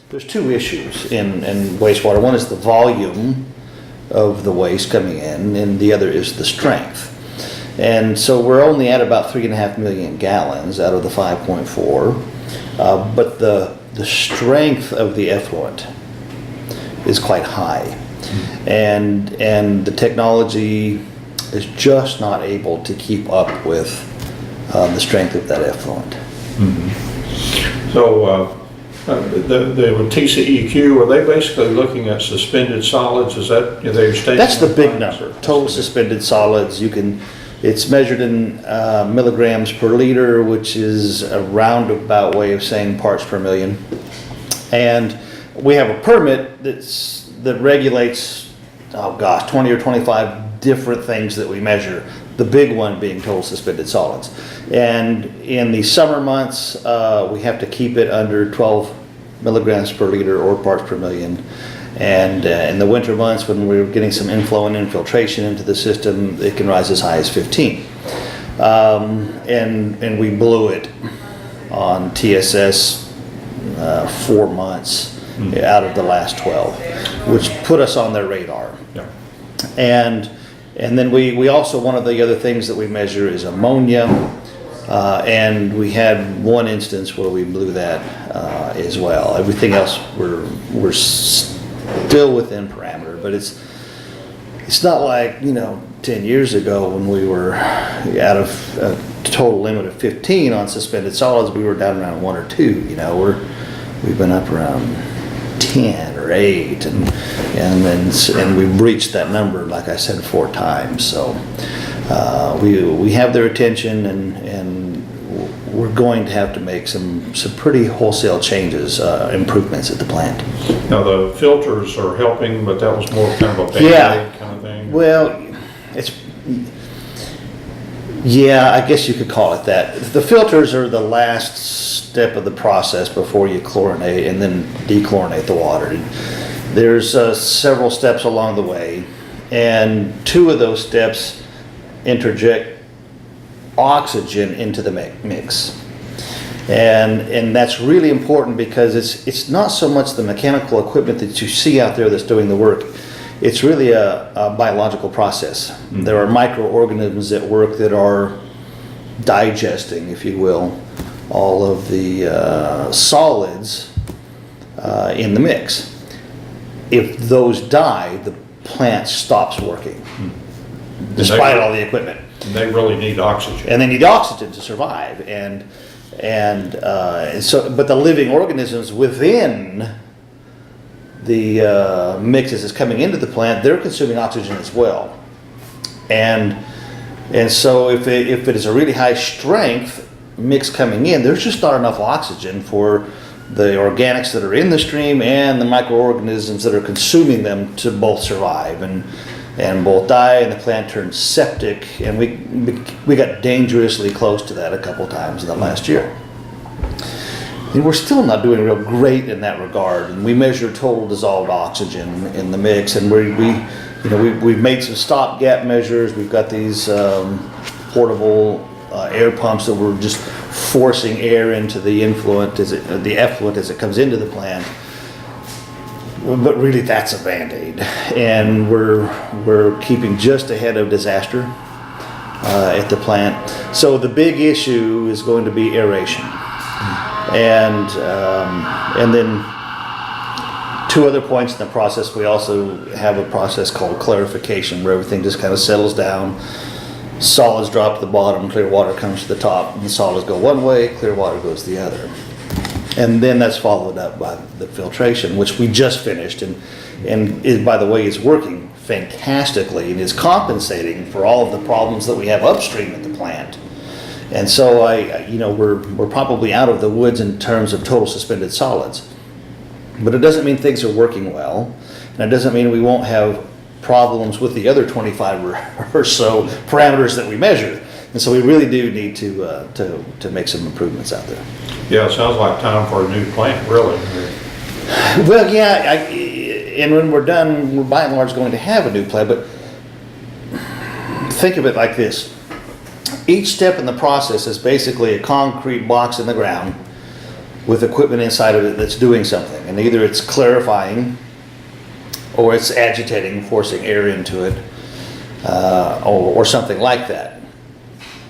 there's two issues in wastewater. One is the volume of the waste coming in, and the other is the strength. And so we're only at about 3.5 million gallons out of the 5.4, but the strength of the effluent is quite high, and the technology is just not able to keep up with the strength of that effluent. Mm-hmm. So the TCEQ, are they basically looking at suspended solids? Is that they're stating? That's the big number. Total suspended solids. It's measured in milligrams per liter, which is a roundabout way of saying parts per million. And we have a permit that regulates, 20 or 25 different things that we measure. The big one being total suspended solids. And in the summer months, we have to keep it under 12 milligrams per liter or parts per million. And in the winter months, when we're getting some inflow and infiltration into the system, it can rise as high as 15. And we blew it on TSS 4 months out of the last 12, which put us on their radar. Yeah. And then we also, one of the other things that we measure is ammonia, and we had one instance where we blew that as well. Everything else we're still within parameter, but it's not like 10 years ago when we were out of a total limit of 15 on suspended solids. We were down around 1 or 2. We've been up around 10 or 8, and we breached that number, like I said, 4 times. So we have their attention, and we're going to have to make some pretty wholesale changes, improvements at the plant. Now the filters are helping, but that was more kind of a band-aid kind of thing. Well, I guess you could call it that. The filters are the last step of the process before you chlorinate and then dechlorinate the water. There's several steps along the way, and 2 of those steps interject oxygen into the mix. And that's really important because it's not so much the mechanical equipment that you see out there that's doing the work. It's really a biological process. Mm-hmm. There are microorganisms at work that are digesting, if you will, all of the solids in the mix. If those die, the plant stops working, despite all the equipment. And they really need oxygen. And they need oxygen to survive. And so, but the living organisms within the mixes that's coming into the plant, they're consuming oxygen as well. And so if it is a really high strength mix coming in, there's just not enough oxygen for the organics that are in the stream and the microorganisms that are consuming them to both survive and both die, and the plant turns septic, and we got dangerously close to that a couple times in the last year. And we're still not doing real great in that regard. And we measure total dissolved oxygen in the mix, and we've made some stopgap measures. We've got these portable air pumps that we're just forcing air into the effluent as it comes into the plant. But really, that's a band-aid, and we're keeping just ahead of disaster at the plant. So the big issue is going to be aeration. And then 2 other points in the process, we also have a process called clarification, where everything just kind of settles down. Solids drop to the bottom, clear water comes to the top, and the solids go one way, clear water goes the other. And then that's followed up by the filtration, which we just finished, and is, by the way, is working fantastically and is compensating for all of the problems that we have upstream at the plant. And so we're probably out of the woods in terms of total suspended solids, but it doesn't mean things are working well, and it doesn't mean we won't have problems with the other 25 or so parameters that we measure. And so we really do need to make some improvements out there. Yeah, it sounds like time for a new plant, really. Well, yeah, and when we're done, we're by and large going to have a new plant, but think of it like this. Each step in the process is basically a concrete box in the ground with equipment inside of it that's doing something. And either it's clarifying or it's agitating, forcing air into it, or something like that.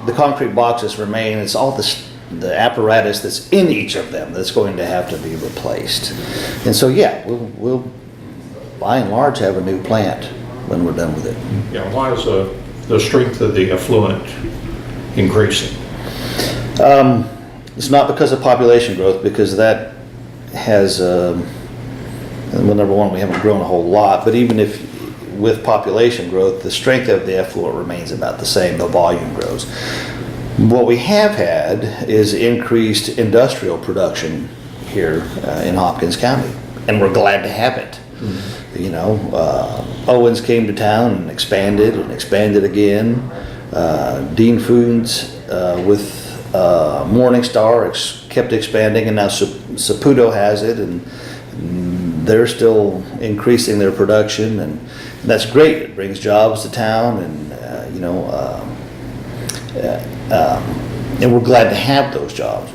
The concrete boxes remain. It's all the apparatus that's in each of them that's going to have to be replaced. And so, yeah, we'll by and large have a new plant when we're done with it. Yeah, why is the strength of the effluent increasing? It's not because of population growth, because that has, well, number one, we haven't grown a whole lot, but even if with population growth, the strength of the effluent remains about the same, the volume grows. What we have had is increased industrial production here in Hopkins County, and we're glad to have it. Mm-hmm. You know, Owens came to town and expanded again. Dean Foods with Morningstar kept expanding, and now Saputo has it, and they're still increasing their production, and that's great. It brings jobs to town, and and we're glad to have those jobs.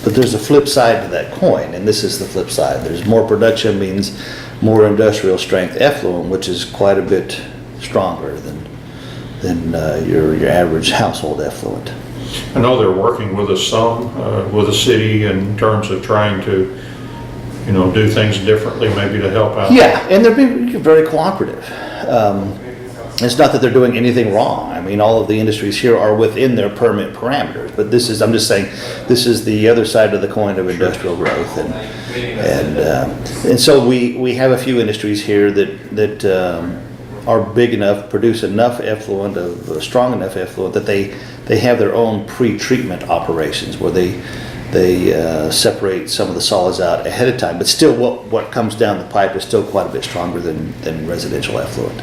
But there's a flip side to that coin, and this is the flip side. There's more production means more industrial strength effluent, which is quite a bit stronger than your average household effluent. I know they're working with us some, with the city in terms of trying to, do things differently, maybe to help out. Yeah, and they're being very cooperative. It's not that they're doing anything wrong. I mean, all of the industries here are within their permit parameters, but I'm just saying, this is the other side of the coin of industrial growth, and so we have a few industries here that are big enough, produce enough effluent, strong enough effluent that they have their own pre-treatment operations where they separate some of the solids out ahead of time. But still, what comes down the pipe is still quite a bit stronger than residential effluent.